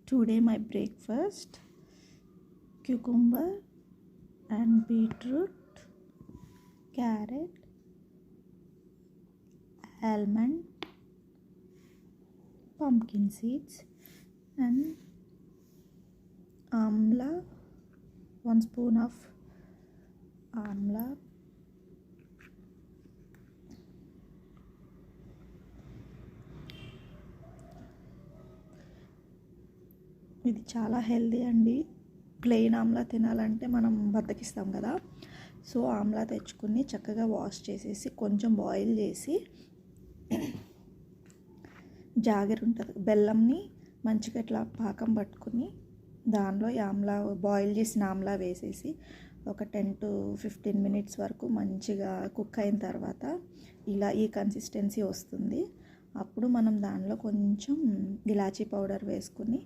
Today my breakfast, cucumber and beetroot, carrot, almond, pumpkin seeds and amla, 1 spoon of amla, ఇది చాలా healthy అండి. Plain Amla తినాలంటే మనం బద్దకిస్తాం కదా, సో ఆమ్లా తెచ్చుకుని చక్కగా వాష్ చేసేసి కొంచెం బాయిల్ చేసి జాగర్ ఉంటుంది, బెల్లంని మంచిగా ఇట్లా పాకం పట్టుకుని దానిలో ఆమ్లా బాయిల్ చేసిన ఆమ్లా వేసేసి ఒక 10 to 15 minutes వరకు మంచిగా కుక్ అయిన తర్వాత ఇలా ఈ కన్సిస్టెన్సీ వస్తుంది. అప్పుడు మనం దానిలో కొంచెం ఇలాచీ పౌడర్ వేసుకుని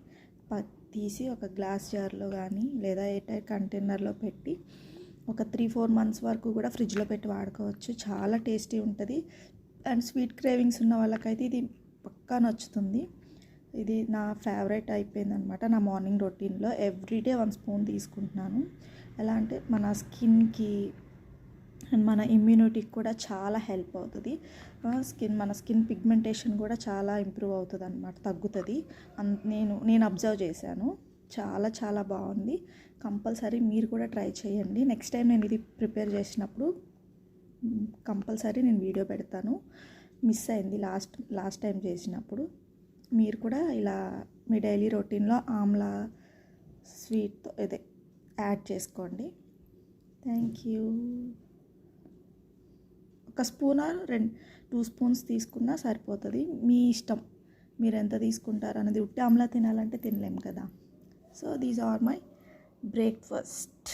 తీసి ఒక గ్లాస్ జార్లో కానీ లేదా ఎయిర్ కంటైనర్లో పెట్టి ఒక 3-4 months వరకు కూడా ఫ్రిడ్జ్లో పెట్టి వాడుకోవచ్చు. చాలా టేస్టీ ఉంటుంది అండ్ స్వీట్ క్రేవింగ్స్ ఉన్న వాళ్ళకైతే ఇది పక్కా నచ్చుతుంది. ఇది నా ఫేవరెట్ అయిపోయిందనమాట. నా మార్నింగ్ రొటీన్లో ఎవ్రీడే 1 spoon తీసుకుంటున్నాను. ఎలా అంటే మన స్కిన్కి అండ్ మన ఇమ్యూనిటీకి కూడా చాలా హెల్ప్ అవుతుంది. మన స్కిన్ పిగ్మెంటేషన్ కూడా చాలా ఇంప్రూవ్ అవుతుంది అనమాట, తగ్గుతుంది. నేను అబ్జర్వ్ చేశాను. చాలా చాలా బాగుంది. కంపల్సరీ మీరు కూడా ట్రై చేయండి. నెక్స్ట్ టైం నేను ఇది ప్రిపేర్ చేసినప్పుడు కంపల్సరీ నేను వీడియో పెడతాను. మిస్ అయింది లాస్ట్ టైం చేసినప్పుడు. మీరు కూడా ఇలా మీ డైలీ రొటీన్లో ఆమ్లా స్వీట్తో ఇదే యాడ్ చేసుకోండి. Thank you. 1 spoon or 2 spoons తీసుకున్నా సరిపోతుంది, మీ ఇష్టం మీరు ఎంత తీసుకుంటారు అన్నది. ఉట్టి ఆమ్లా తినాలంటే తినలేం కదా. So these are my breakfast.